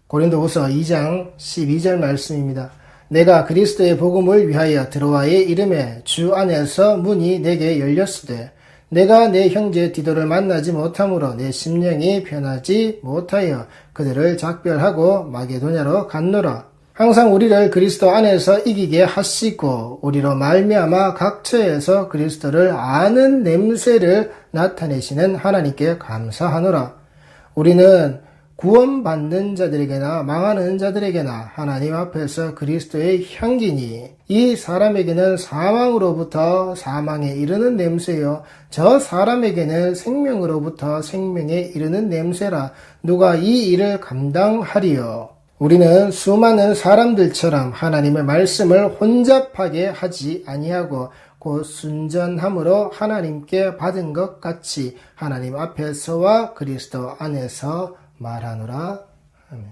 고린도후서 2장 12절 말씀입니다. 내가 그리스도의 복음을 위하여 들어와의 이름에 주 안에서 문이 내게 열렸으되 내가 내 형제 디도를 만나지 못함으로 내 심령이 편하지 못하여 그들을 작별하고 마게도냐로 갔노라. 항상 우리를 그리스도 안에서 이기게 하시고 우리로 말미암아 각처에서 그리스도를 아는 냄새를 나타내시는 하나님께 감사하노라. 우리는 구원받는 자들에게나 망하는 자들에게나 하나님 앞에서 그리스도의 향기니 이 사람에게는 사망으로부터 사망에 이르는 냄새요 저 사람에게는 생명으로부터 생명에 이르는 냄새라. 누가 이 일을 감당하리요. 우리는 수많은 사람들처럼 하나님의 말씀을 혼잡하게 하지 아니하고 곧 순전함으로 하나님께 받은 것 같이 하나님 앞에서와 그리스도 안에서 말하노라. 아멘.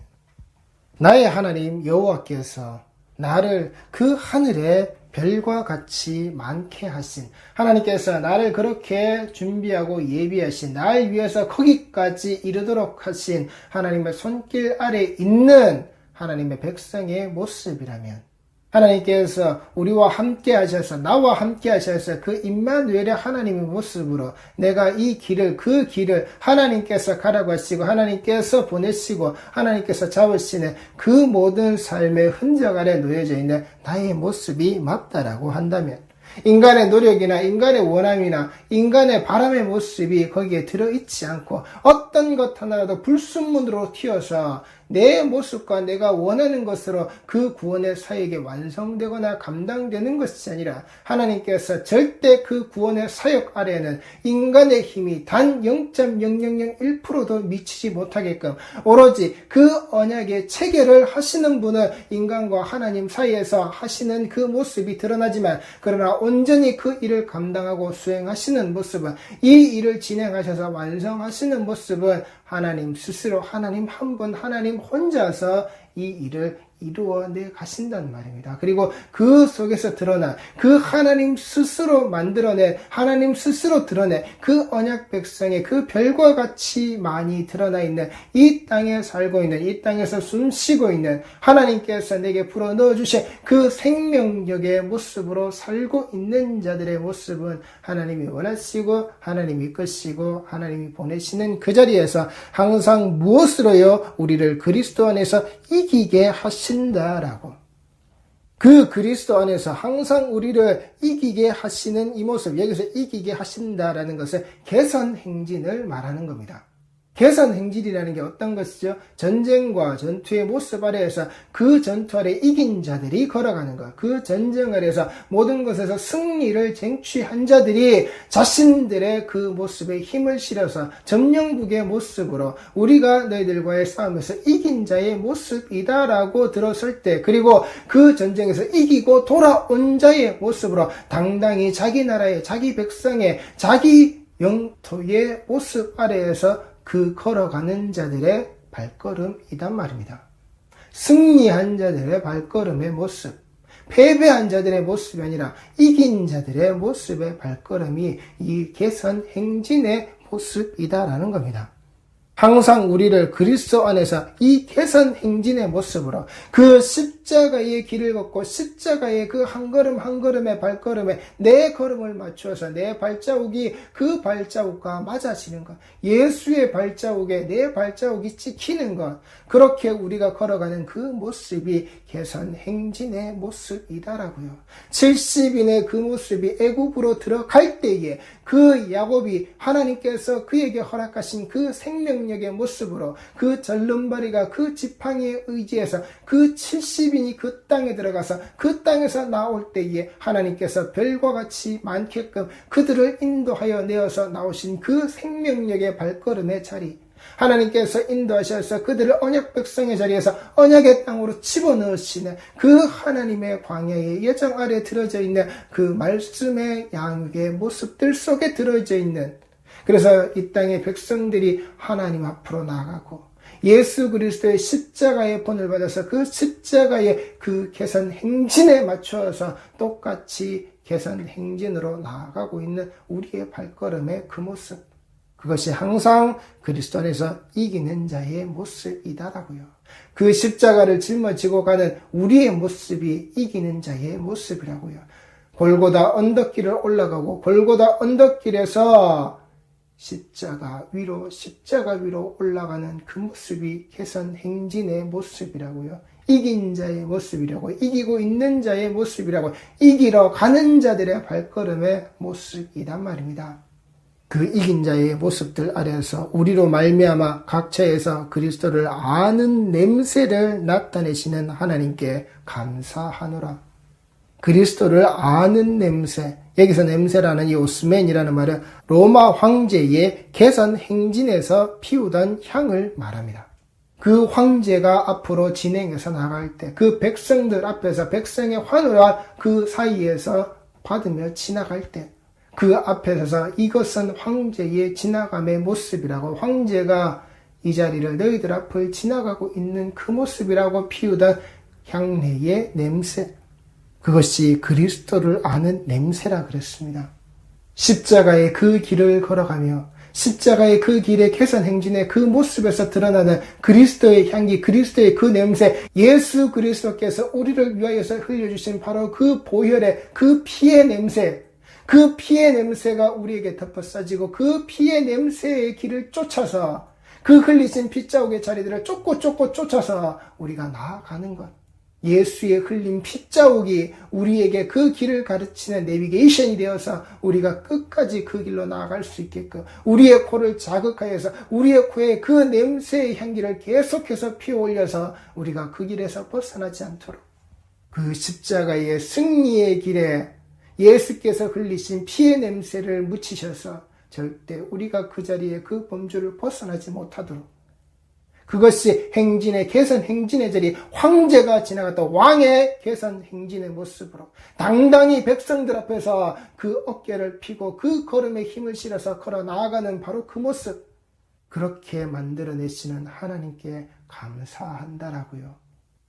나의 하나님 여호와께서 나를 그 하늘의 별과 같이 많게 하신 하나님께서 나를 그렇게 준비하고 예비하신 날 위해서 거기까지 이르도록 하신 하나님의 손길 아래 있는 하나님의 백성의 모습이라면 하나님께서 우리와 함께 하셔서 나와 함께 하셔서 그 임마누엘의 하나님의 모습으로 내가 이 길을 그 길을 하나님께서 가라고 하시고 하나님께서 보내시고 하나님께서 잡으시는 그 모든 삶의 흔적 아래 놓여져 있는 나의 모습이 맞다라고 한다면 인간의 노력이나 인간의 원함이나 인간의 바람의 모습이 거기에 들어있지 않고 어떤 것 하나라도 불순물로 튀어서 내 모습과 내가 원하는 것으로 그 구원의 사역이 완성되거나 감당되는 것이 아니라 하나님께서 절대 그 구원의 사역 아래에는 인간의 힘이 단 0.0001%도 미치지 못하게끔 오로지 그 언약의 체결을 하시는 분은 인간과 하나님 사이에서 하시는 그 모습이 드러나지만 그러나 온전히 그 일을 감당하고 수행하시는 모습은 이 일을 진행하셔서 완성하시는 모습은 하나님 스스로 하나님 한 분 하나님 혼자서 이 일을 이루어내 가신단 말입니다. 그리고 그 속에서 드러난 그 하나님 스스로 만들어낸 하나님 스스로 드러낸 그 언약 백성의 그 별과 같이 많이 드러나 있는 이 땅에 살고 있는 이 땅에서 숨쉬고 있는 하나님께서 내게 불어넣어 주신 그 생명력의 모습으로 살고 있는 자들의 모습은 하나님이 원하시고 하나님이 이끄시고 하나님이 보내시는 그 자리에서 항상 무엇으로요? 우리를 그리스도 안에서 이기게 하신다라고. 그 그리스도 안에서 항상 우리를 이기게 하시는 이 모습, 여기서 이기게 하신다라는 것은 개선행진을 말하는 겁니다. 개선행진이라는 게 어떤 것이죠? 전쟁과 전투의 모습 아래에서 그 전투 아래 이긴 자들이 걸어가는 것. 그 전쟁 아래에서 모든 것에서 승리를 쟁취한 자들이 자신들의 그 모습에 힘을 실어서 점령국의 모습으로 우리가 너희들과의 싸움에서 이긴 자의 모습이다라고 들었을 때 그리고 그 전쟁에서 이기고 돌아온 자의 모습으로 당당히 자기 나라의 자기 백성의 자기 영토의 모습 아래에서 그 걸어가는 자들의 발걸음이단 말입니다. 승리한 자들의 발걸음의 모습, 패배한 자들의 모습이 아니라 이긴 자들의 모습의 발걸음이 이 개선 행진의 모습이다라는 겁니다. 항상 우리를 그리스도 안에서 이 개선 행진의 모습으로 그 십자가의 길을 걷고 십자가의 그 한 걸음 한 걸음의 발걸음에 내 걸음을 맞추어서 내 발자국이 그 발자국과 맞아지는 것, 예수의 발자국에 내 발자국이 찍히는 것, 그렇게 우리가 걸어가는 그 모습이 개선 행진의 모습이다라고요. 70인의 그 모습이 애굽으로 들어갈 때에 그 야곱이 하나님께서 그에게 허락하신 그 생명력의 모습으로 그 절름발이가 그 지팡이에 의지해서 그 70인이 그 땅에 들어가서 그 땅에서 나올 때에 하나님께서 별과 같이 많게끔 그들을 인도하여 내어서 나오신 그 생명력의 발걸음의 자리, 하나님께서 인도하셔서 그들을 언약 백성의 자리에서 언약의 땅으로 집어넣으시는 그 하나님의 광야의 예정 아래 들어져 있는 그 말씀의 양육의 모습들 속에 들어져 있는, 그래서 이 땅의 백성들이 하나님 앞으로 나아가고 예수 그리스도의 십자가의 본을 받아서 그 십자가의 그 개선 행진에 맞추어서 똑같이 개선 행진으로 나아가고 있는 우리의 발걸음의 그 모습, 그것이 항상 그리스도 안에서 이기는 자의 모습이다라고요. 그 십자가를 짊어지고 가는 우리의 모습이 이기는 자의 모습이라고요. 골고다 언덕길을 올라가고 골고다 언덕길에서 십자가 위로 올라가는 그 모습이 개선 행진의 모습이라고요. 이긴 자의 모습이라고, 이기고 있는 자의 모습이라고, 이기러 가는 자들의 발걸음의 모습이란 말입니다. 그 이긴 자의 모습들 아래에서 우리로 말미암아 각처에서 그리스도를 아는 냄새를 나타내시는 하나님께 감사하노라. 그리스도를 아는 냄새, 여기서 냄새라는 이 오스멘이라는 말은 로마 황제의 개선 행진에서 피우던 향을 말합니다. 그 황제가 앞으로 진행해서 나갈 때 그 백성들 앞에서 백성의 환호와 그 사이에서 받으며 지나갈 때 그 앞에 서서 이것은 황제의 지나감의 모습이라고, 황제가 이 자리를 너희들 앞을 지나가고 있는 그 모습이라고 피우던 향내의 냄새, 그것이 그리스도를 아는 냄새라 그랬습니다. 십자가의 그 길을 걸어가며 십자가의 그 길의 개선 행진의 그 모습에서 드러나는 그리스도의 향기, 그리스도의 그 냄새, 예수 그리스도께서 우리를 위하여서 흘려주신 바로 그 보혈의 그 피의 냄새, 그 피의 냄새가 우리에게 덮어싸지고 그 피의 냄새의 길을 쫓아서 그 흘리신 핏자국의 자리들을 쫓고 쫓아서 우리가 나아가는 것. 예수의 흘린 핏자국이 우리에게 그 길을 가르치는 내비게이션이 되어서 우리가 끝까지 그 길로 나아갈 수 있게끔 우리의 코를 자극하여서 우리의 코에 그 냄새의 향기를 계속해서 피워올려서 우리가 그 길에서 벗어나지 않도록, 그 십자가의 승리의 길에 예수께서 흘리신 피의 냄새를 묻히셔서 절대 우리가 그 자리에 그 범주를 벗어나지 못하도록, 그것이 행진의 개선 행진의 자리, 황제가 지나갔다 왕의 개선 행진의 모습으로 당당히 백성들 앞에서 그 어깨를 펴고 그 걸음에 힘을 실어서 걸어 나아가는 바로 그 모습, 그렇게 만들어내시는 하나님께 감사한다라고요.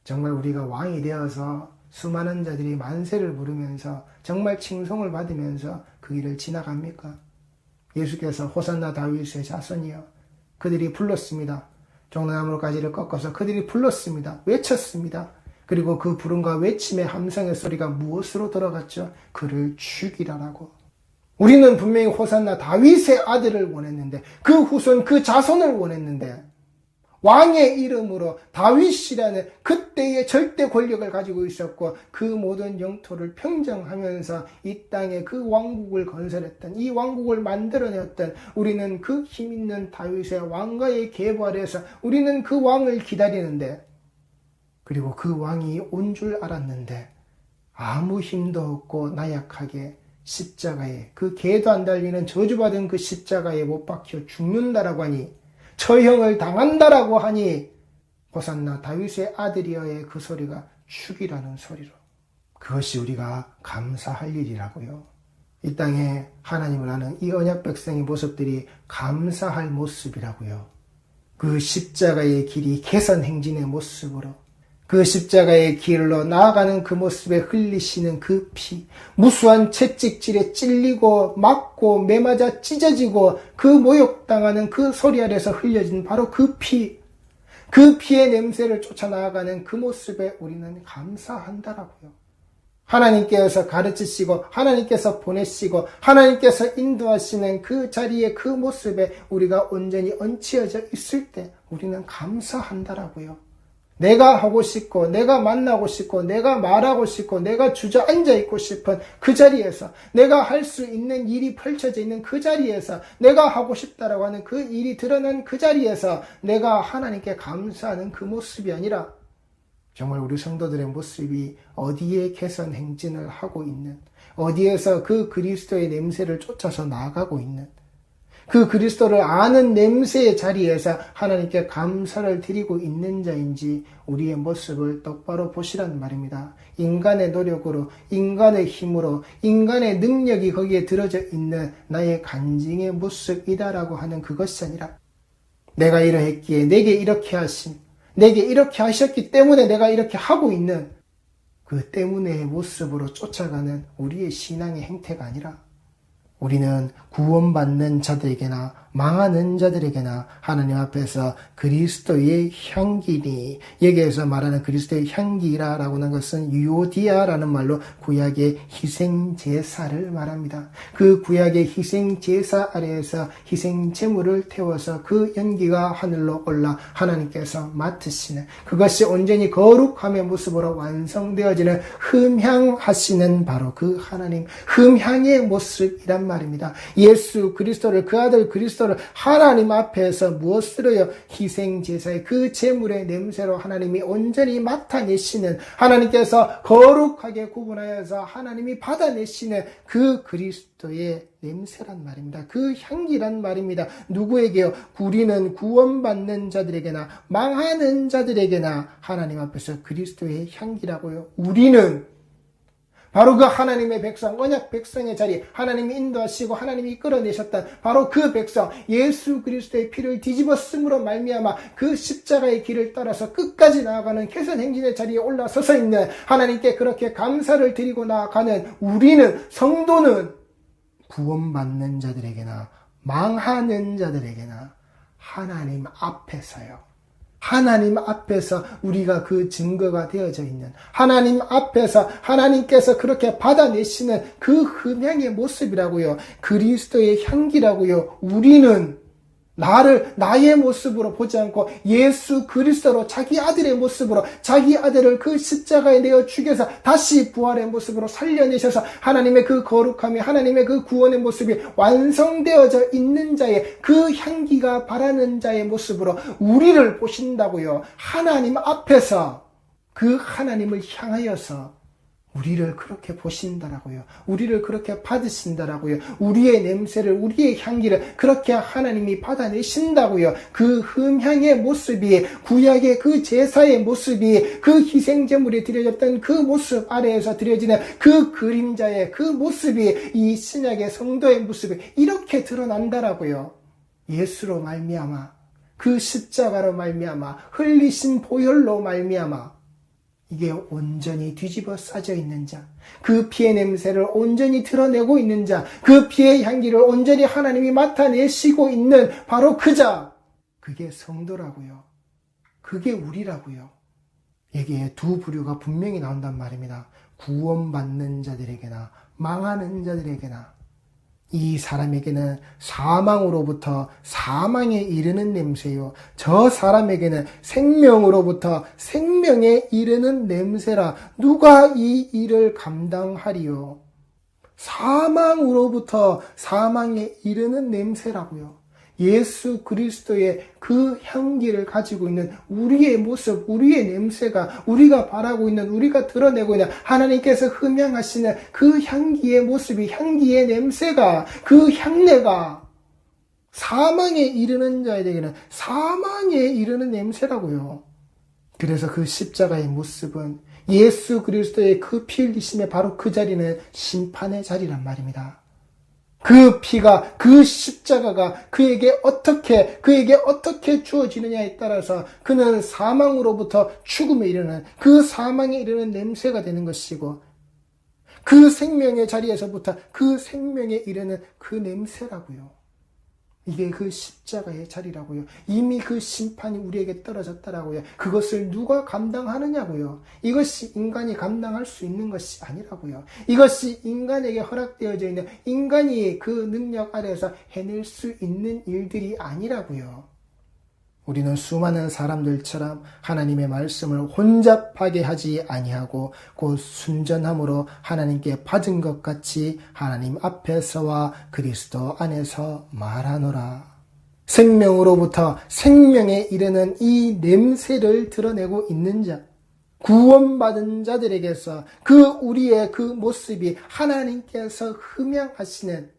정말 우리가 왕이 되어서 수많은 자들이 만세를 부르면서 정말 칭송을 받으면서 그 길을 지나갑니까? 예수께서 호산나 다윗의 자손이여, 그들이 불렀습니다. 종려나무 가지를 꺾어서 그들이 불렀습니다. 외쳤습니다. 그리고 그 부름과 외침의 함성의 소리가 무엇으로 들어갔죠? 그를 죽이라라고. 우리는 분명히 호산나 다윗의 아들을 원했는데, 그 후손, 그 자손을 원했는데, 왕의 이름으로 다윗이라는 그때의 절대 권력을 가지고 있었고 그 모든 영토를 평정하면서 이 땅에 그 왕국을 건설했던, 이 왕국을 만들어냈던 우리는 그 힘있는 다윗의 왕가의 계보 아래에서 우리는 그 왕을 기다리는데, 그리고 그 왕이 온 줄 알았는데 아무 힘도 없고 나약하게 십자가에, 그 개도 안 달리는 저주받은 그 십자가에 못 박혀 죽는다라고 하니, 처형을 당한다라고 하니, 호산나 다윗의 아들이여의 그 소리가 죽이라는 소리로, 그것이 우리가 감사할 일이라고요. 이 땅에 하나님을 아는 이 언약 백성의 모습들이 감사할 모습이라고요. 그 십자가의 길이 개선 행진의 모습으로, 그 십자가의 길로 나아가는 그 모습에 흘리시는 그 피, 무수한 채찍질에 찔리고 맞고 매맞아 찢어지고 그 모욕당하는 그 소리 아래서 흘려진 바로 그 피, 그 피의 냄새를 쫓아나가는 그 모습에 우리는 감사한다라고요. 하나님께서 가르치시고 하나님께서 보내시고 하나님께서 인도하시는 그 자리에, 그 모습에 우리가 온전히 얹혀져 있을 때 우리는 감사한다라고요. 내가 하고 싶고 내가 만나고 싶고 내가 말하고 싶고 내가 주저앉아 있고 싶은 그 자리에서, 내가 할 수 있는 일이 펼쳐져 있는 그 자리에서, 내가 하고 싶다라고 하는 그 일이 드러난 그 자리에서 내가 하나님께 감사하는 그 모습이 아니라, 정말 우리 성도들의 모습이 어디에 개선 행진을 하고 있는, 어디에서 그 그리스도의 냄새를 쫓아서 나아가고 있는, 그 그리스도를 아는 냄새의 자리에서 하나님께 감사를 드리고 있는 자인지 우리의 모습을 똑바로 보시란 말입니다. 인간의 노력으로, 인간의 힘으로, 인간의 능력이 거기에 들어져 있는 나의 간증의 모습이다라고 하는 그것이 아니라, 내가 이러했기에 내게 이렇게 하심, 내게 이렇게 하셨기 때문에 내가 이렇게 하고 있는 그 때문에의 모습으로 쫓아가는 우리의 신앙의 행태가 아니라, 우리는 구원받는 자들에게나 망하는 자들에게나 하나님 앞에서 그리스도의 향기니, 여기에서 말하는 그리스도의 향기라고 하는 것은 유오디아라는 말로 구약의 희생제사를 말합니다. 그 구약의 희생제사 아래에서 희생제물을 태워서 그 연기가 하늘로 올라 하나님께서 맡으시는, 그것이 온전히 거룩함의 모습으로 완성되어지는 흠향하시는 바로 그 하나님, 흠향의 모습이란 말입니다. 예수 그리스도를, 그 아들 그리스도를 하나님 앞에서 무엇으로요? 희생제사의 그 제물의 냄새로 하나님이 온전히 맡아내시는, 하나님께서 거룩하게 구분하여서 하나님이 받아내시는 그 그리스도의 냄새란 말입니다. 그 향기란 말입니다. 누구에게요? 우리는 구원받는 자들에게나 망하는 자들에게나 하나님 앞에서 그리스도의 향기라고요. 우리는 바로 그 하나님의 백성, 언약 백성의 자리, 하나님이 인도하시고 하나님이 끌어내셨던 바로 그 백성, 예수 그리스도의 피를 뒤집어 쓰므로 말미암아 그 십자가의 길을 따라서 끝까지 나아가는 개선행진의 자리에 올라서서 있는, 하나님께 그렇게 감사를 드리고 나아가는 우리는, 성도는 구원받는 자들에게나 망하는 자들에게나 하나님 앞에서요, 하나님 앞에서 우리가 그 증거가 되어져 있는, 하나님 앞에서 하나님께서 그렇게 받아내시는 그 흠향의 모습이라고요. 그리스도의 향기라고요. 우리는 나의 모습으로 보지 않고 예수 그리스도로, 자기 아들의 모습으로, 자기 아들을 그 십자가에 내어 죽여서 다시 부활의 모습으로 살려내셔서 하나님의 그 거룩함이, 하나님의 그 구원의 모습이 완성되어져 있는 자의, 그 향기가 바라는 자의 모습으로 우리를 보신다고요. 하나님 앞에서 그 하나님을 향하여서 우리를 그렇게 보신다라고요. 우리를 그렇게 받으신다라고요. 우리의 냄새를, 우리의 향기를 그렇게 하나님이 받아내신다고요. 그 흠향의 모습이, 구약의 그 제사의 모습이, 그 희생제물이 드려졌던 그 모습 아래에서 드려지는 그 그림자의 그 모습이, 이 신약의 성도의 모습이 이렇게 드러난다라고요. 예수로 말미암아, 그 십자가로 말미암아, 흘리신 보혈로 말미암아 이게 온전히 뒤집어 싸져 있는 자, 그 피의 냄새를 온전히 드러내고 있는 자, 그 피의 향기를 온전히 하나님이 맡아내시고 있는 바로 그 자, 그게 성도라고요. 그게 우리라고요. 여기에 두 부류가 분명히 나온단 말입니다. 구원받는 자들에게나 망하는 자들에게나. 이 사람에게는 사망으로부터 사망에 이르는 냄새요, 저 사람에게는 생명으로부터 생명에 이르는 냄새라. 누가 이 일을 감당하리요? 사망으로부터 사망에 이르는 냄새라고요. 예수 그리스도의 그 향기를 가지고 있는 우리의 모습, 우리의 냄새가, 우리가 바라고 있는, 우리가 드러내고 있는 하나님께서 흠향하시는 그 향기의 모습이, 향기의 냄새가, 그 향내가 사망에 이르는 자에게는 사망에 이르는 냄새라고요. 그래서 그 십자가의 모습은, 예수 그리스도의 그 피 흘리심의 바로 그 자리는 심판의 자리란 말입니다. 그 피가, 그 십자가가 그에게 어떻게 주어지느냐에 따라서 그는 사망으로부터 죽음에 이르는, 그 사망에 이르는 냄새가 되는 것이고, 그 생명의 자리에서부터 그 생명에 이르는 그 냄새라고요. 이게 그 십자가의 자리라고요. 이미 그 심판이 우리에게 떨어졌다라고요. 그것을 누가 감당하느냐고요. 이것이 인간이 감당할 수 있는 것이 아니라고요. 이것이 인간에게 허락되어져 있는, 인간이 그 능력 아래에서 해낼 수 있는 일들이 아니라고요. 우리는 수많은 사람들처럼 하나님의 말씀을 혼잡하게 하지 아니하고 곧 순전함으로 하나님께 받은 것 같이 하나님 앞에서와 그리스도 안에서 말하노라. 생명으로부터 생명에 이르는 이 냄새를 드러내고 있는 자, 구원받은 자들에게서 그 우리의 그 모습이 하나님께서 흠양하시는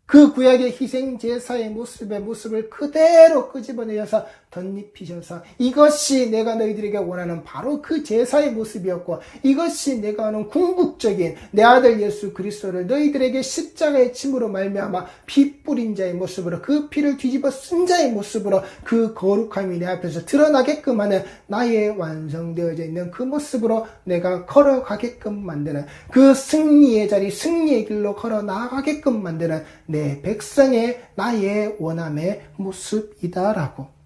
그 구약의 희생제사의 모습을 그대로 끄집어내어서 덧입히셔서 이것이 내가 너희들에게 원하는 바로 그 제사의 모습이었고 이것이 내가 하는 궁극적인 내 아들 예수 그리스도를 너희들에게 십자가의 침으로 말미암아 피 뿌린 자의 모습으로 그 피를 뒤집어 쓴 자의 모습으로 그 거룩함이 내 앞에서 드러나게끔 하는 나의 완성되어져 있는 그 모습으로 내가 걸어가게끔 만드는 그 승리의 자리 승리의 길로 걸어 나아가게끔 만드는 내 백성의 나의 원함의 모습이다라고.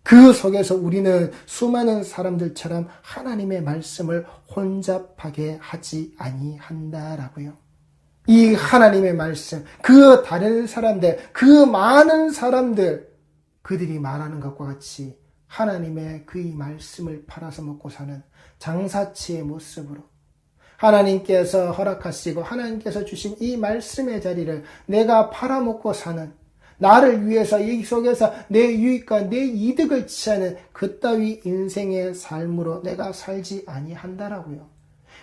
그 속에서 우리는 수많은 사람들처럼 하나님의 말씀을 혼잡하게 하지 아니한다라고요. 이 하나님의 말씀, 그 다른 사람들, 그 많은 사람들, 그들이 말하는 것과 같이 하나님의 그 이 말씀을 팔아서 먹고 사는 장사치의 모습으로 하나님께서 허락하시고 하나님께서 주신 이 말씀의 자리를 내가 팔아먹고 사는 나를 위해서 이 속에서 내 유익과 내 이득을 취하는 그따위 인생의 삶으로 내가 살지 아니한다라고요.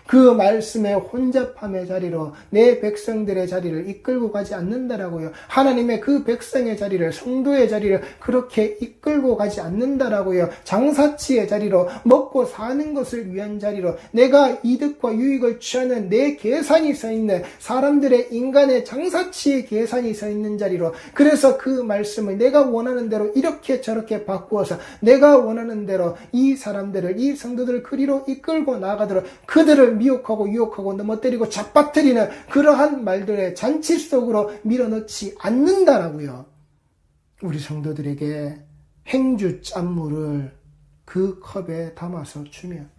그 말씀의 혼잡함의 자리로 내 백성들의 자리를 이끌고 가지 않는다라고요. 하나님의 그 백성의 자리를 성도의 자리를 그렇게 이끌고 가지 않는다라고요. 장사치의 자리로 먹고 사는 것을 위한 자리로 내가 이득과 유익을 취하는 내 계산이 서 있는 사람들의 인간의 장사치의 계산이 서 있는 자리로 그래서 그 말씀을 내가 원하는 대로 이렇게 저렇게 바꾸어서 내가 원하는 대로 이 사람들을 이 성도들을 그리로 이끌고 나가도록 그들을 미혹하고 유혹하고 넘어뜨리고 잡아뜨리는 그러한 말들의 잔치 속으로 밀어넣지 않는다라고요. 우리 성도들에게 행주 짠물을 그 컵에 담아서 주면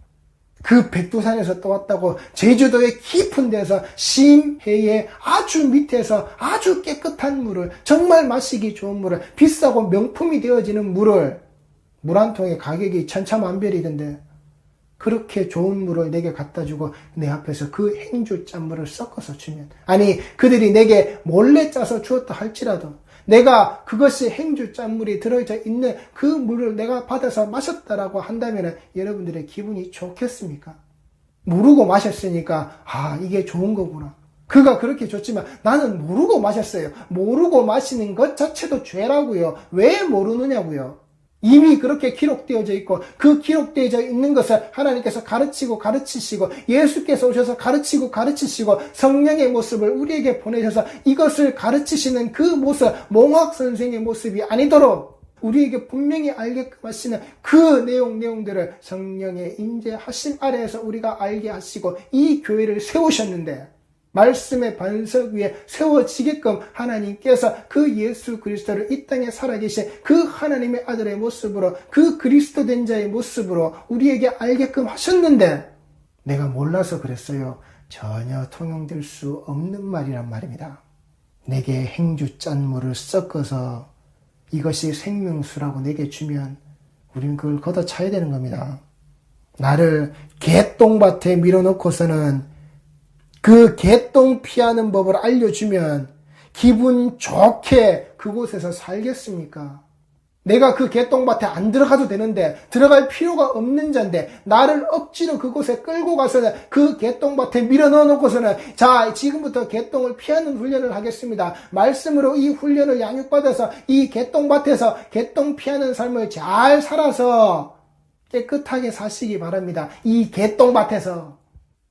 그 백두산에서 떠왔다고 제주도의 깊은 데서 심해의 아주 밑에서 아주 깨끗한 물을 정말 마시기 좋은 물을 비싸고 명품이 되어지는 물을 물 한 통의 가격이 천차만별이던데 그렇게 좋은 물을 내게 갖다 주고 내 앞에서 그 행주 짠물을 섞어서 주면 아니 그들이 내게 몰래 짜서 주었다 할지라도 내가 그것이 행주 짠물이 들어져 있는 그 물을 내가 받아서 마셨다라고 한다면 여러분들의 기분이 좋겠습니까? 모르고 마셨으니까 이게 좋은 거구나. 그가 그렇게 줬지만 나는 모르고 마셨어요. 모르고 마시는 것 자체도 죄라고요. 왜 모르느냐고요. 이미 그렇게 기록되어져 있고 그 기록되어져 있는 것을 하나님께서 가르치고 가르치시고 예수께서 오셔서 가르치고 가르치시고 성령의 모습을 우리에게 보내셔서 이것을 가르치시는 그 모습 몽학 선생의 모습이 아니도록 우리에게 분명히 알게끔 하시는 그 내용들을 성령의 임재하심 아래에서 우리가 알게 하시고 이 교회를 세우셨는데 말씀의 반석 위에 세워지게끔 하나님께서 그 예수 그리스도를 이 땅에 살아계신 그 하나님의 아들의 모습으로 그 그리스도 된 자의 모습으로 우리에게 알게끔 하셨는데 내가 몰라서 그랬어요. 전혀 통용될 수 없는 말이란 말입니다. 내게 행주 짠물을 섞어서 이것이 생명수라고 내게 주면 우리는 그걸 걷어차야 되는 겁니다. 나를 개똥밭에 밀어놓고서는 그 개똥 피하는 법을 알려주면 기분 좋게 그곳에서 살겠습니까? 내가 그 개똥밭에 안 들어가도 되는데 들어갈 필요가 없는 자인데 나를 억지로 그곳에 끌고 가서는 그 개똥밭에 밀어넣어 놓고서는 자 지금부터 개똥을 피하는 훈련을 하겠습니다. 말씀으로 이 훈련을 양육받아서 이 개똥밭에서 개똥 피하는 삶을 잘 살아서 깨끗하게 사시기 바랍니다. 이 개똥밭에서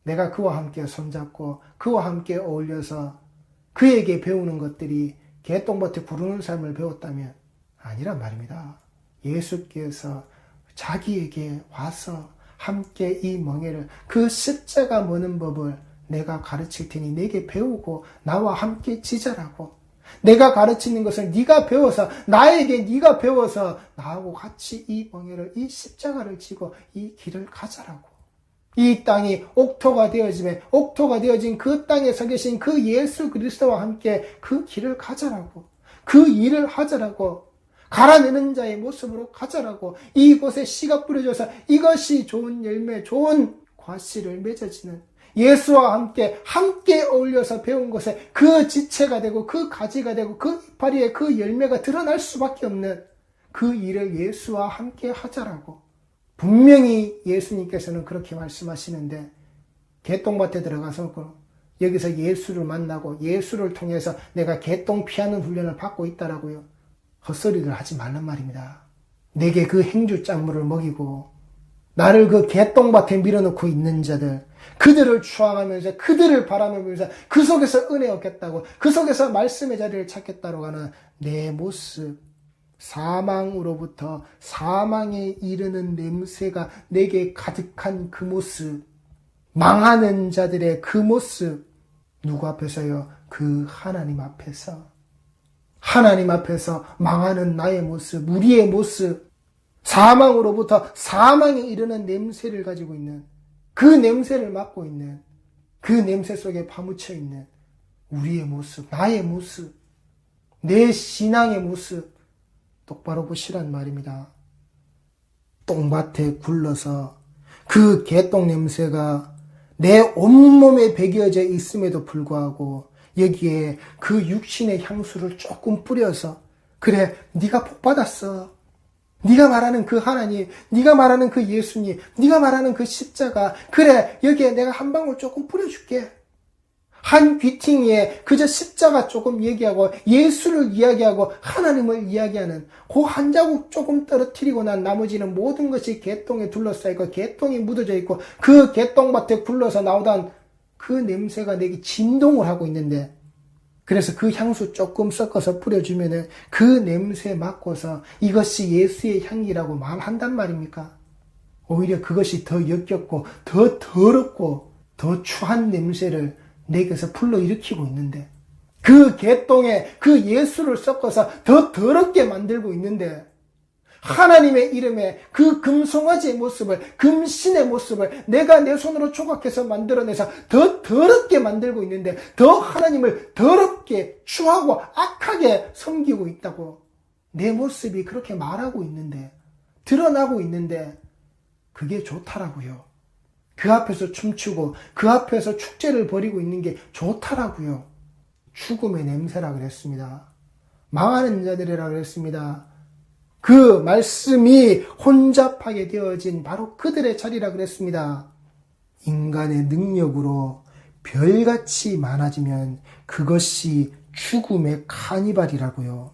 내가 그와 함께 손잡고 그와 함께 어울려서 그에게 배우는 것들이 개똥밭에 구르는 삶을 배웠다면 아니란 말입니다. 예수께서 자기에게 와서 함께 이 멍에를 그 십자가 머는 법을 내가 가르칠 테니 내게 배우고 나와 함께 지자라고 내가 가르치는 것을 네가 배워서 나에게 네가 배워서 나하고 같이 이 멍에를 이 십자가를 지고 이 길을 가자라고 이 땅이 옥토가 되어진 그 땅에 서 계신 그 예수 그리스도와 함께 그 길을 가자라고 그 일을 하자라고 갈아내는 자의 모습으로 가자라고 이곳에 씨가 뿌려져서 이것이 좋은 열매 좋은 과실을 맺어지는 예수와 함께 어울려서 배운 것에 그 지체가 되고 그 가지가 되고 그 이파리에 그 열매가 드러날 수밖에 없는 그 일을 예수와 함께 하자라고 분명히 예수님께서는 그렇게 말씀하시는데 개똥밭에 들어가서 여기서 예수를 만나고 예수를 통해서 내가 개똥 피하는 훈련을 받고 있다라고요. 헛소리를 하지 말란 말입니다. 내게 그 행주 짠물을 먹이고 나를 그 개똥밭에 밀어놓고 있는 자들, 그들을 추앙하면서 그들을 바라보면서 그 속에서 은혜 얻겠다고, 그 속에서 말씀의 자리를 찾겠다고 하는 내 모습, 사망으로부터 사망에 이르는 냄새가 내게 가득한 그 모습, 망하는 자들의 그 모습, 누구 앞에서요? 그 하나님 앞에서. 하나님 앞에서 망하는 나의 모습, 우리의 모습, 사망으로부터 사망에 이르는 냄새를 가지고 있는, 그 냄새를 맡고 있는, 그 냄새 속에 파묻혀 있는 우리의 모습, 나의 모습, 내 신앙의 모습 똑바로 보시란 말입니다. 똥밭에 굴러서 그 개똥 냄새가 내 온몸에 배겨져 있음에도 불구하고 여기에 그 육신의 향수를 조금 뿌려서, 그래, 네가 복 받았어. 네가 말하는 그 하나님, 네가 말하는 그 예수님, 네가 말하는 그 십자가, 그래, 여기에 내가 한 방울 조금 뿌려줄게. 한 귀퉁이에 그저 십자가 조금 얘기하고 예수를 이야기하고 하나님을 이야기하는 그 한 자국 조금 떨어뜨리고 난 나머지는 모든 것이 개똥에 둘러싸이고 개똥이 묻어져 있고 그 개똥밭에 굴러서 나오던 그 냄새가 내게 진동을 하고 있는데, 그래서 그 향수 조금 섞어서 뿌려주면은 그 냄새 맡고서 이것이 예수의 향기라고 말한단 말입니까? 오히려 그것이 더 역겹고 더 더럽고 더 추한 냄새를 내게서 불러일으키고 있는데, 그 개똥에 그 예수를 섞어서 더 더럽게 만들고 있는데, 하나님의 이름에 그 금송아지의 모습을, 금신의 모습을 내가 내 손으로 조각해서 만들어내서 더 더럽게 만들고 있는데, 더 하나님을 더럽게 추하고 악하게 섬기고 있다고 내 모습이 그렇게 말하고 있는데, 드러나고 있는데 그게 좋다라고요. 그 앞에서 춤추고 그 앞에서 축제를 벌이고 있는 게 좋다라고요. 죽음의 냄새라 그랬습니다. 망하는 자들이라 그랬습니다. 그 말씀이 혼잡하게 되어진 바로 그들의 자리라 그랬습니다. 인간의 능력으로 별같이 많아지면 그것이 죽음의 카니발이라고요.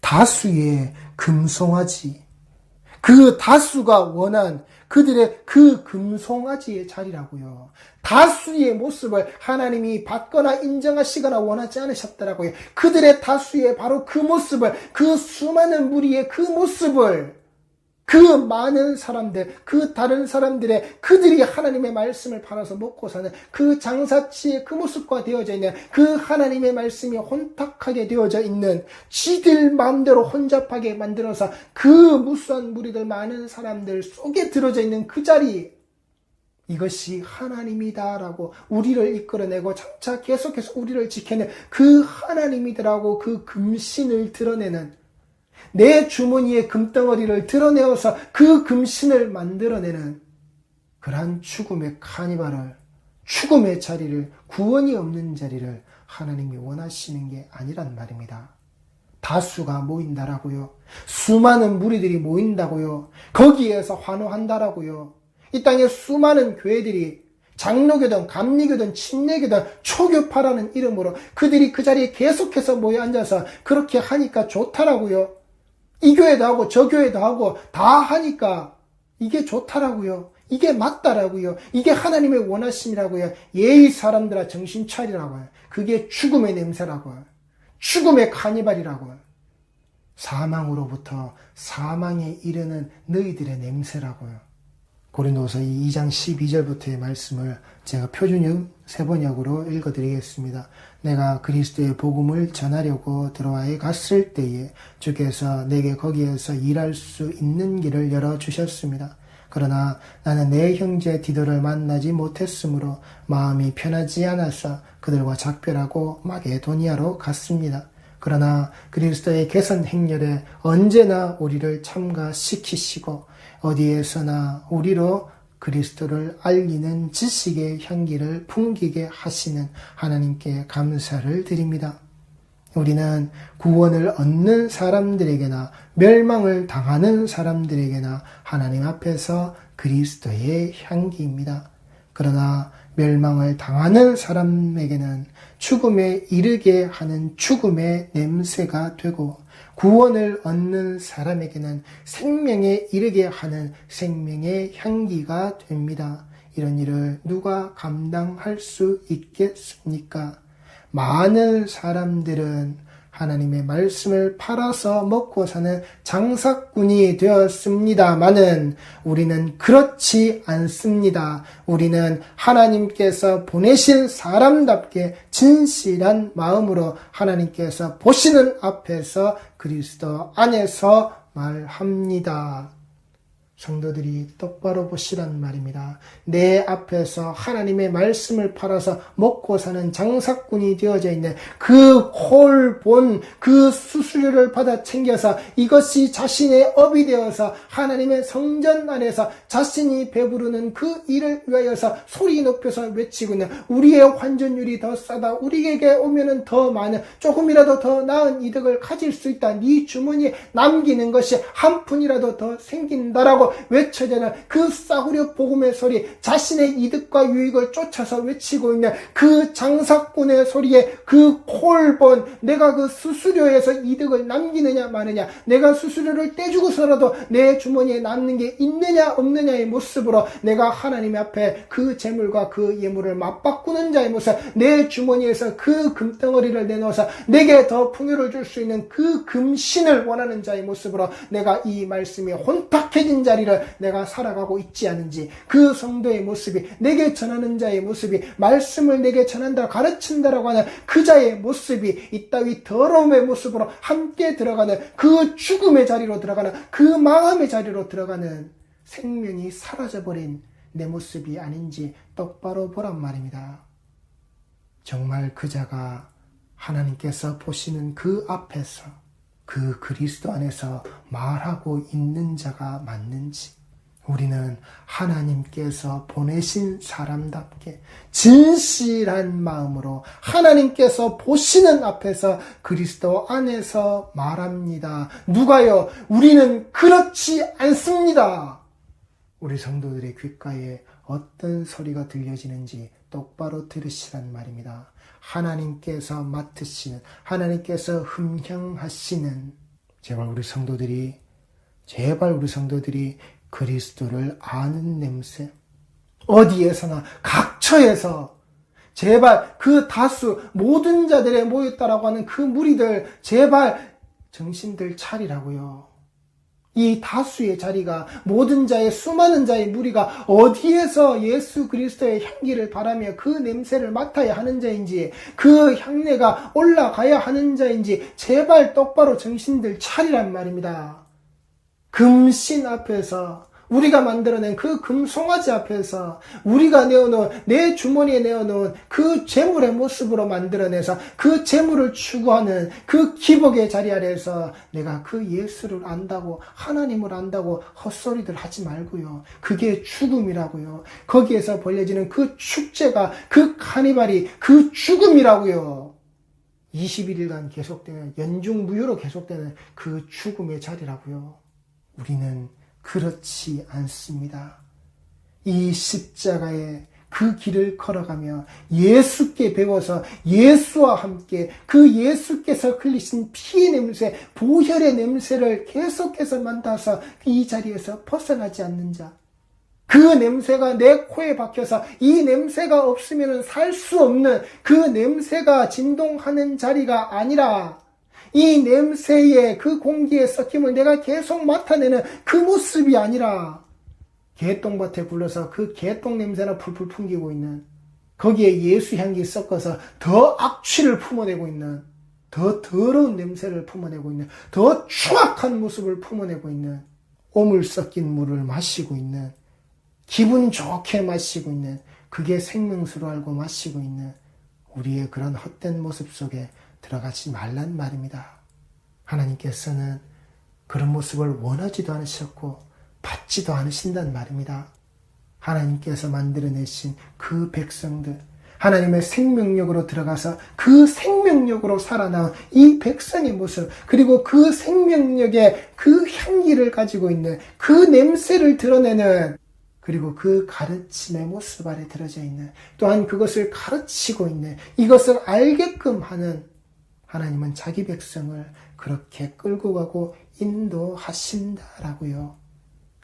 다수의 금송아지, 그 다수가 원한 그들의 그 금송아지의 자리라고요. 다수의 모습을 하나님이 받거나 인정하시거나 원하지 않으셨더라고요. 그들의 다수의 바로 그 모습을, 그 수많은 무리의 그 모습을, 그 많은 사람들, 그 다른 사람들의, 그들이 하나님의 말씀을 팔아서 먹고 사는 그 장사치의 그 모습과 되어져 있는, 그 하나님의 말씀이 혼탁하게 되어져 있는, 지들 마음대로 혼잡하게 만들어서 그 무수한 무리들, 많은 사람들 속에 들어져 있는 그 자리, 이것이 하나님이다라고 우리를 이끌어내고 장차 계속해서 우리를 지켜낸 그 하나님이다라고 그 금신을 드러내는, 내 주머니의 금덩어리를 드러내어서 그 금신을 만들어내는 그러한 죽음의 카니발을, 죽음의 자리를, 구원이 없는 자리를 하나님이 원하시는 게 아니란 말입니다. 다수가 모인다라고요. 수많은 무리들이 모인다고요. 거기에서 환호한다라고요. 이 땅에 수많은 교회들이 장로교든 감리교든 침례교든 초교파라는 이름으로 그들이 그 자리에 계속해서 모여 앉아서 그렇게 하니까 좋다라고요. 이 교회도 하고 저 교회도 하고 다 하니까 이게 좋다라고요. 이게 맞다라고요. 이게 하나님의 원하심이라고요. 예의 사람들아 정신 차리라고요. 그게 죽음의 냄새라고요. 죽음의 카니발이라고요. 사망으로부터 사망에 이르는 너희들의 냄새라고요. 고린도서 2장 12절부터의 말씀을 제가 표준역 세번역으로 읽어드리겠습니다. 내가 그리스도의 복음을 전하려고 들어와에 갔을 때에 주께서 내게 거기에서 일할 수 있는 길을 열어주셨습니다. 그러나 나는 내 형제 디도를 만나지 못했으므로 마음이 편하지 않아서 그들과 작별하고 마게도니아로 갔습니다. 그러나 그리스도의 개선 행렬에 언제나 우리를 참가시키시고 어디에서나 우리로 그리스도를 알리는 지식의 향기를 풍기게 하시는 하나님께 감사를 드립니다. 우리는 구원을 얻는 사람들에게나 멸망을 당하는 사람들에게나 하나님 앞에서 그리스도의 향기입니다. 그러나 멸망을 당하는 사람에게는 죽음에 이르게 하는 죽음의 냄새가 되고, 구원을 얻는 사람에게는 생명에 이르게 하는 생명의 향기가 됩니다. 이런 일을 누가 감당할 수 있겠습니까? 많은 사람들은 하나님의 말씀을 팔아서 먹고 사는 장사꾼이 되었습니다마는 우리는 그렇지 않습니다. 우리는 하나님께서 보내신 사람답게 진실한 마음으로 하나님께서 보시는 앞에서 그리스도 안에서 말합니다. 성도들이 똑바로 보시란 말입니다. 내 앞에서 하나님의 말씀을 팔아서 먹고 사는 장사꾼이 되어져 있는 그 홀본 그 수수료를 받아 챙겨서 이것이 자신의 업이 되어서 하나님의 성전 안에서 자신이 배부르는 그 일을 위하여서 소리 높여서 외치고 있는 우리의 환전율이 더 싸다. 우리에게 오면은 더 많은 조금이라도 더 나은 이득을 가질 수 있다. 네 주머니에 남기는 것이 한 푼이라도 더 생긴다라고 외쳐되는 그 싸구려 복음의 소리, 자신의 이득과 유익을 쫓아서 외치고 있는 그 장사꾼의 소리에 그 콜본, 내가 그 수수료에서 이득을 남기느냐 마느냐, 내가 수수료를 떼주고서라도 내 주머니에 남는 게 있느냐 없느냐의 모습으로 내가 하나님 앞에 그 재물과 그 예물을 맞바꾸는 자의 모습, 내 주머니에서 그 금덩어리를 내놓아서 내게 더 풍요를 줄 수 있는 그 금신을 원하는 자의 모습으로 내가 이 말씀이 혼탁해진 자리를 내가 살아가고 있지 않은지, 그 성도의 모습이, 내게 전하는 자의 모습이, 말씀을 내게 전한다 가르친다라고 하는 그 자의 모습이 이따위 더러움의 모습으로 함께 들어가는 그 죽음의 자리로 들어가는 그 마음의 자리로 들어가는 생명이 사라져버린 내 모습이 아닌지 똑바로 보란 말입니다. 정말 그 자가 하나님께서 보시는 그 앞에서 그 그리스도 안에서 말하고 있는 자가 맞는지, 우리는 하나님께서 보내신 사람답게 진실한 마음으로 하나님께서 보시는 앞에서 그리스도 안에서 말합니다. 누가요? 우리는 그렇지 않습니다. 우리 성도들의 귓가에 어떤 소리가 들려지는지 똑바로 들으시란 말입니다. 하나님께서 맡으시는, 하나님께서 흠향하시는, 제발 우리 성도들이 그리스도를 아는 냄새, 어디에서나 각처에서 제발 그 다수 모든 자들의 모였다라고 하는 그 무리들, 제발 정신들 차리라고요. 이 다수의 자리가, 모든 자의 수많은 자의 무리가 어디에서 예수 그리스도의 향기를 바라며 그 냄새를 맡아야 하는 자인지, 그 향내가 올라가야 하는 자인지 제발 똑바로 정신들 차리란 말입니다. 금신 앞에서, 우리가 만들어낸 그 금송아지 앞에서, 우리가 내어놓은, 내 주머니에 내어놓은 그 재물의 모습으로 만들어내서 그 재물을 추구하는 그 기복의 자리 아래에서 내가 그 예수를 안다고, 하나님을 안다고 헛소리들 하지 말고요. 그게 죽음이라고요. 거기에서 벌려지는 그 축제가, 그 카니발이 그 죽음이라고요. 21일간 계속되는, 연중무휴로 계속되는 그 죽음의 자리라고요. 우리는 그렇지 않습니다. 이 십자가의 그 길을 걸어가며 예수께 배워서 예수와 함께 그 예수께서 흘리신 피의 냄새, 보혈의 냄새를 계속해서 맡아서 이 자리에서 벗어나지 않는 자, 그 냄새가 내 코에 박혀서 이 냄새가 없으면 살 수 없는 그 냄새가 진동하는 자리가 아니라, 이 냄새의 그 공기의 섞임을 내가 계속 맡아내는 그 모습이 아니라, 개똥밭에 굴러서 그 개똥 냄새나 풀풀 풍기고 있는, 거기에 예수 향기 섞어서 더 악취를 품어내고 있는, 더 더러운 냄새를 품어내고 있는, 더 추악한 모습을 품어내고 있는, 오물 섞인 물을 마시고 있는, 기분 좋게 마시고 있는, 그게 생명수로 알고 마시고 있는 우리의 그런 헛된 모습 속에 들어가지 말란 말입니다. 하나님께서는 그런 모습을 원하지도 않으셨고 받지도 않으신단 말입니다. 하나님께서 만들어내신 그 백성들, 하나님의 생명력으로 들어가서 그 생명력으로 살아나온 이 백성의 모습, 그리고 그 생명력의 그 향기를 가지고 있는 그 냄새를 드러내는, 그리고 그 가르침의 모습 아래 들어져 있는, 또한 그것을 가르치고 있는, 이것을 알게끔 하는 하나님은 자기 백성을 그렇게 끌고 가고 인도하신다라고요.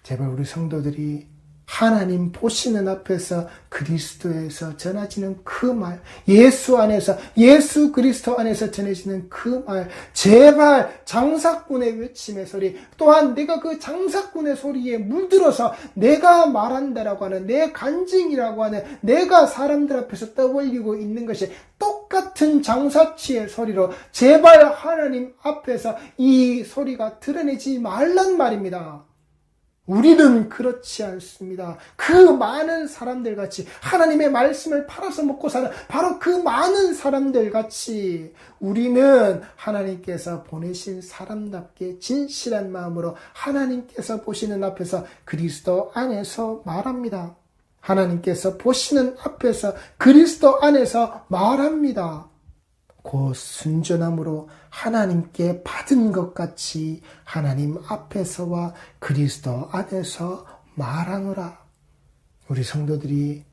제발 우리 성도들이 하나님 보시는 앞에서 그리스도에서 전해지는 그 말, 예수 안에서, 예수 그리스도 안에서 전해지는 그 말, 제발 장사꾼의 외침의 소리, 또한 내가 그 장사꾼의 소리에 물들어서 내가 말한다라고 하는, 내 간증이라고 하는, 내가 사람들 앞에서 떠벌리고 있는 것이 똑같은 장사치의 소리로 제발 하나님 앞에서 이 소리가 드러내지 말란 말입니다. 우리는 그렇지 않습니다. 그 많은 사람들 같이 하나님의 말씀을 팔아서 먹고 사는 바로 그 많은 사람들 같이 우리는 하나님께서 보내신 사람답게 진실한 마음으로 하나님께서 보시는 앞에서 그리스도 안에서 말합니다. 하나님께서 보시는 앞에서 그리스도 안에서 말합니다. 곧 순전함으로 하나님께 받은 것 같이 하나님 앞에서와 그리스도 안에서 말하노라. 우리 성도들이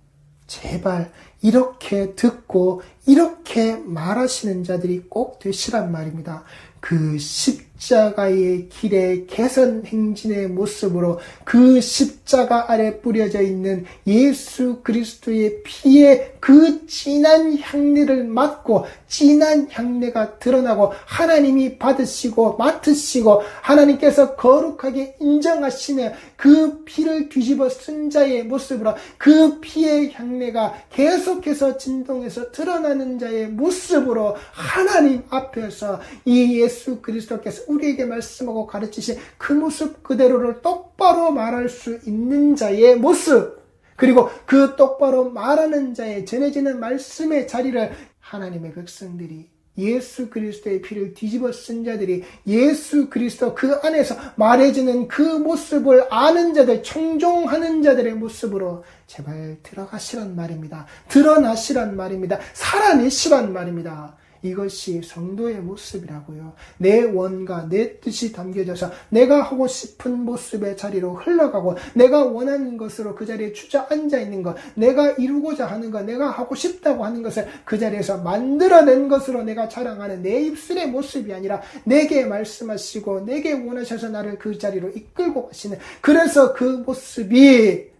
제발 이렇게 듣고 이렇게 말하시는 자들이 꼭 되시란 말입니다. 그 십자가의 길의 개선 행진의 모습으로 그 십자가 아래 뿌려져 있는 예수 그리스도의 피에 그 진한 향내를 맡고 진한 향내가 드러나고 하나님이 받으시고 맡으시고 하나님께서 거룩하게 인정하시는 그 피를 뒤집어 쓴 자의 모습으로 그 피의 향내가 계속해서 진동해서 드러나는 자의 모습으로 하나님 앞에서 이 예수 그리스도께서 우리에게 말씀하고 가르치신 그 모습 그대로를 똑바로 말할 수 있는 자의 모습, 그리고 그 똑바로 말하는 자의 전해지는 말씀의 자리를 하나님의 백성들이 예수 그리스도의 피를 뒤집어 쓴 자들이 예수 그리스도 그 안에서 말해지는 그 모습을 아는 자들, 청종하는 자들의 모습으로 제발 들어가시란 말입니다. 드러나시란 말입니다. 살아내시란 말입니다. 이것이 성도의 모습이라고요. 내 원과 내 뜻이 담겨져서 내가 하고 싶은 모습의 자리로 흘러가고 내가 원하는 것으로 그 자리에 주저앉아 있는 것, 내가 이루고자 하는 것, 내가 하고 싶다고 하는 것을 그 자리에서 만들어낸 것으로 내가 자랑하는 내 입술의 모습이 아니라 내게 말씀하시고 내게 원하셔서 나를 그 자리로 이끌고 가시는, 그래서 그 모습이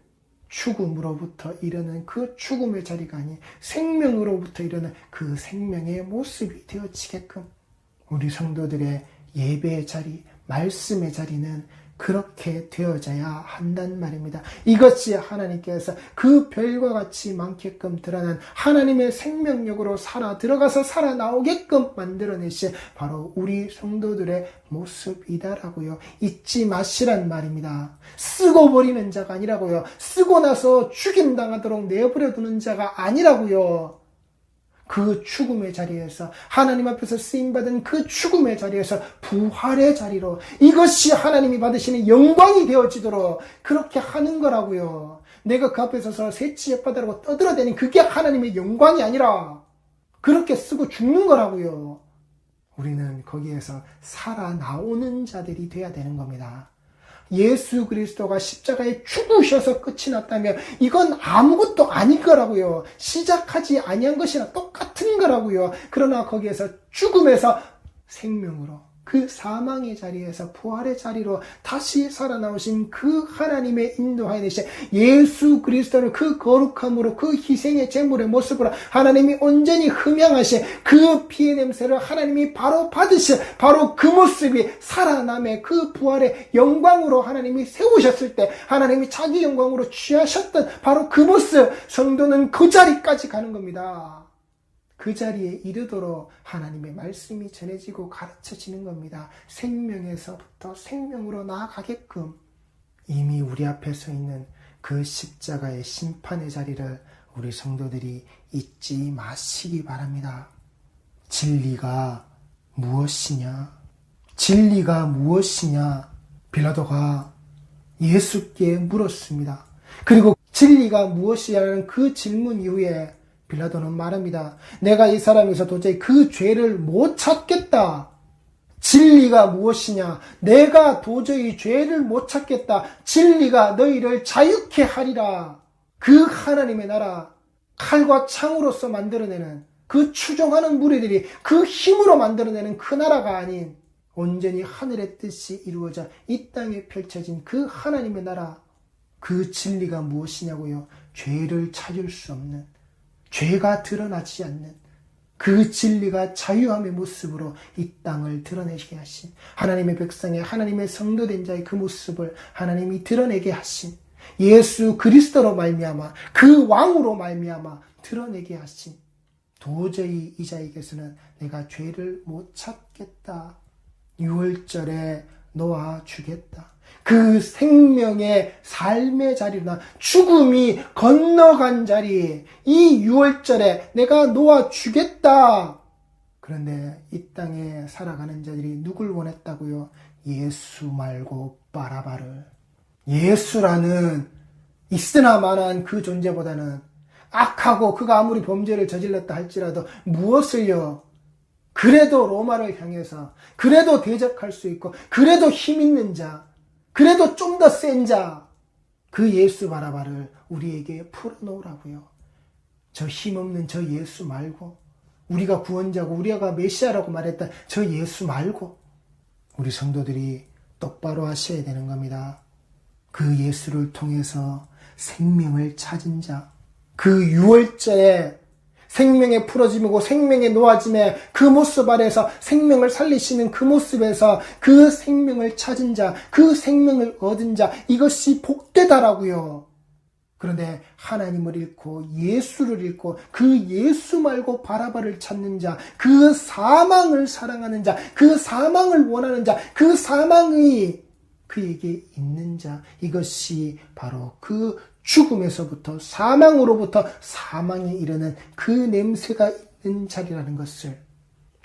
죽음으로부터 이르는 그 죽음의 자리가 아닌 생명으로부터 이르는 그 생명의 모습이 되어지게끔 우리 성도들의 예배의 자리, 말씀의 자리는 그렇게 되어져야 한단 말입니다. 이것이 하나님께서 그 별과 같이 많게끔 드러난 하나님의 생명력으로 살아 들어가서 살아 나오게끔 만들어내신 바로 우리 성도들의 모습이다라고요. 잊지 마시란 말입니다. 쓰고 버리는 자가 아니라고요. 쓰고 나서 죽임당하도록 내버려 두는 자가 아니라고요. 그 죽음의 자리에서 하나님 앞에서 쓰임받은 그 죽음의 자리에서 부활의 자리로 이것이 하나님이 받으시는 영광이 되어지도록 그렇게 하는 거라고요. 내가 그 앞에 서서 새치 혓바닥으로 떠들어대는 그게 하나님의 영광이 아니라 그렇게 쓰고 죽는 거라고요. 우리는 거기에서 살아나오는 자들이 돼야 되는 겁니다. 예수 그리스도가 십자가에 죽으셔서 끝이 났다면 이건 아무것도 아닐 거라고요. 시작하지 아니한 것이랑 똑같은 거라고요. 그러나 거기에서 죽음에서 생명으로, 그 사망의 자리에서 부활의 자리로 다시 살아나오신 그 하나님의 인도하여 내신 예수 그리스도를 그 거룩함으로 그 희생의 제물의 모습으로 하나님이 온전히 흠양하신 그 피의 냄새를 하나님이 바로 받으신 바로 그 모습이 살아남의 그 부활의 영광으로 하나님이 세우셨을 때 하나님이 자기 영광으로 취하셨던 바로 그 모습, 성도는 그 자리까지 가는 겁니다. 그 자리에 이르도록 하나님의 말씀이 전해지고 가르쳐지는 겁니다. 생명에서부터 생명으로 나아가게끔 이미 우리 앞에 서 있는 그 십자가의 심판의 자리를 우리 성도들이 잊지 마시기 바랍니다. 진리가 무엇이냐? 진리가 무엇이냐? 빌라도가 예수께 물었습니다. 그리고 진리가 무엇이냐는 그 질문 이후에 빌라도는 말합니다. 내가 이 사람에서 도저히 그 죄를 못 찾겠다. 진리가 무엇이냐? 내가 도저히 죄를 못 찾겠다. 진리가 너희를 자유케 하리라. 그 하나님의 나라, 칼과 창으로서 만들어내는 그 추종하는 무리들이 그 힘으로 만들어내는 그 나라가 아닌 온전히 하늘의 뜻이 이루어져 이 땅에 펼쳐진 그 하나님의 나라, 그 진리가 무엇이냐고요? 죄를 찾을 수 없는, 죄가 드러나지 않는 그 진리가 자유함의 모습으로 이 땅을 드러내게 하신 하나님의 백성의, 하나님의 성도된 자의 그 모습을 하나님이 드러내게 하신 예수 그리스도로 말미암아, 그 왕으로 말미암아 드러내게 하신, 도저히 이 자에게서는 내가 죄를 못 찾겠다, 6월절에 놓아주겠다, 그 생명의 삶의 자리나 죽음이 건너간 자리에 이 6월절에 내가 놓아주겠다. 그런데 이 땅에 살아가는 자들이 누굴 원했다고요? 예수 말고 바라바를. 예수라는 있으나 마나한 그 존재보다는 악하고 그가 아무리 범죄를 저질렀다 할지라도 무엇을요? 그래도 로마를 향해서, 그래도 대적할 수 있고, 그래도 힘 있는 자, 그래도 좀 더 센 자, 그 예수 바라바를 우리에게 풀어놓으라고요. 저 힘없는 저 예수 말고, 우리가 구원자고 우리가 메시아라고 말했던 저 예수 말고 우리 성도들이 똑바로 하셔야 되는 겁니다. 그 예수를 통해서 생명을 찾은 자, 그 6월절에 생명의 풀어짐이고 생명의 놓아짐의 그 모습 아래서 생명을 살리시는 그 모습에서 그 생명을 찾은 자, 그 생명을 얻은 자, 이것이 복되다라고요. 그런데 하나님을 잃고 예수를 잃고 그 예수 말고 바라바를 찾는 자, 그 사망을 사랑하는 자, 그 사망을 원하는 자, 그 사망이 그에게 있는 자, 이것이 바로 그 죽음에서부터 사망으로부터 사망에 이르는 그 냄새가 있는 자리라는 것을,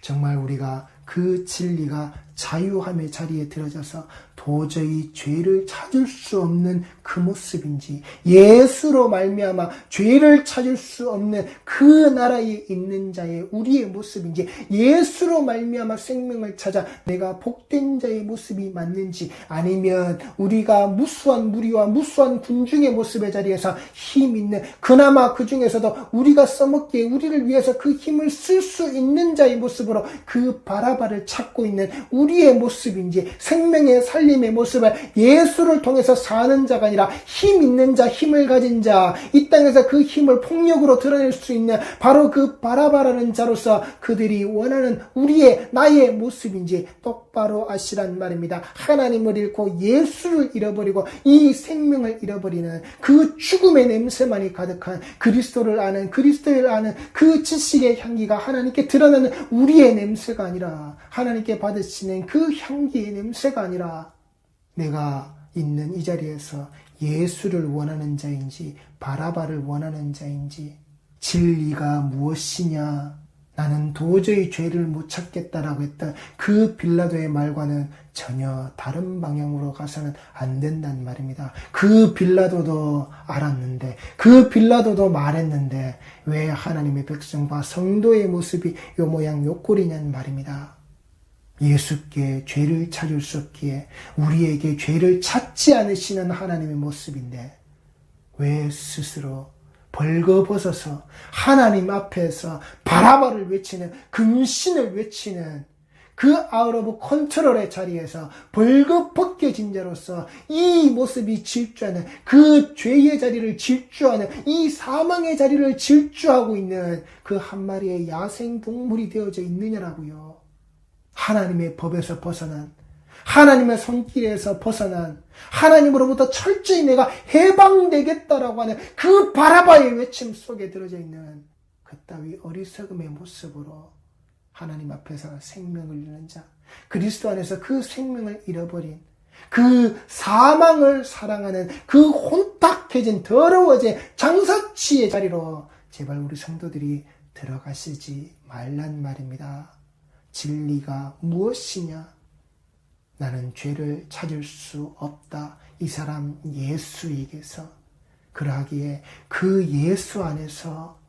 정말 우리가 그 진리가 자유함의 자리에 들어져서 도저히 죄를 찾을 수 없는 그 모습인지, 예수로 말미암아 죄를 찾을 수 없는 그 나라에 있는 자의 우리의 모습인지, 예수로 말미암아 생명을 찾아 내가 복된 자의 모습이 맞는지, 아니면 우리가 무수한 무리와 무수한 군중의 모습의 자리에서 힘 있는, 그나마 그 중에서도 우리가 써먹기에 우리를 위해서 그 힘을 쓸 수 있는 자의 모습으로 그 바라바를 찾고 있는 우리의 모습인지, 생명의 살림의 모습을 예수를 통해서 사는 자가 아니라 힘 있는 자, 힘을 가진 자, 이 땅에서 그 힘을 폭력으로 드러낼 수 있는 바로 그 바라바라는 자로서 그들이 원하는 우리의 나의 모습인지 똑바로 아시란 말입니다. 하나님을 잃고 예수를 잃어버리고 이 생명을 잃어버리는 그 죽음의 냄새만이 가득한 그리스도를 아는 그 지식의 향기가 하나님께 드러나는 우리의 냄새가 아니라, 하나님께 받으시는 그 향기의 냄새가 아니라, 내가 있는 이 자리에서 예수를 원하는 자인지 바라바를 원하는 자인지, 진리가 무엇이냐, 나는 도저히 죄를 못 찾겠다라고 했던 그 빌라도의 말과는 전혀 다른 방향으로 가서는 안 된다는 말입니다. 그 빌라도도 알았는데, 그 빌라도도 말했는데 왜 하나님의 백성과 성도의 모습이 요 모양 요 꼴이냐는 말입니다. 예수께 죄를 찾을 수 없기에 우리에게 죄를 찾지 않으시는 하나님의 모습인데 왜 스스로 벌거벗어서 하나님 앞에서 바라바를 외치는, 금신을 외치는 그 아웃 오브 컨트롤의 자리에서 벌거벗겨진 자로서 이 모습이 질주하는, 그 죄의 자리를 질주하는, 이 사망의 자리를 질주하고 있는 그 한 마리의 야생 동물이 되어져 있느냐라고요. 하나님의 법에서 벗어난, 하나님의 손길에서 벗어난, 하나님으로부터 철저히 내가 해방되겠다라고 하는 그 바라바의 외침 속에 들어져 있는 그따위 어리석음의 모습으로 하나님 앞에서 생명을 잃는 자, 그리스도 안에서 그 생명을 잃어버린, 그 사망을 사랑하는 그 혼탁해진 더러워진 장사치의 자리로 제발 우리 성도들이 들어가시지 말란 말입니다. 진리가 무엇이냐? 나는 죄를 찾을 수 없다. 이 사람 예수에게서. 그러하기에 그 예수 안에서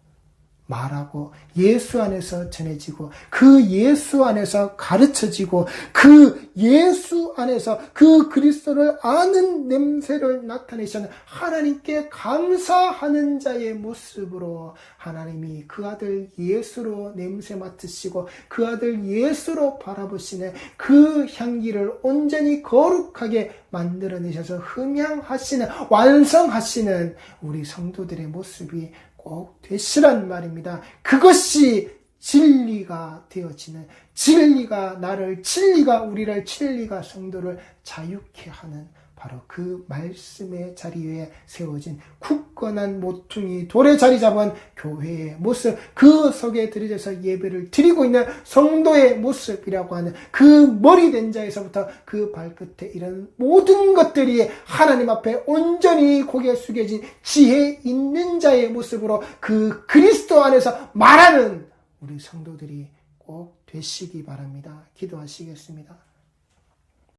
말하고 예수 안에서 전해지고 그 예수 안에서 가르쳐지고 그 예수 안에서 그 그리스도를 아는 냄새를 나타내시는 하나님께 감사하는 자의 모습으로 하나님이 그 아들 예수로 냄새 맡으시고 그 아들 예수로 바라보시는 그 향기를 온전히 거룩하게 만들어내셔서 흠양하시는 완성하시는 우리 성도들의 모습이 꼭 되시란 말입니다. 그것이 진리가 되어지는 진리가 우리를 진리가 성도를 자유케 하는 바로 그 말씀의 자리에 세워진 굳건한 모퉁이 돌에 자리 잡은 교회의 모습, 그 속에 들여져서 예배를 드리고 있는 성도의 모습이라고 하는 그 머리 된 자에서부터 그 발끝에 이런 모든 것들이 하나님 앞에 온전히 고개 숙여진 지혜 있는 자의 모습으로 그 그리스도 안에서 말하는 우리 성도들이 꼭 되시기 바랍니다. 기도하시겠습니다.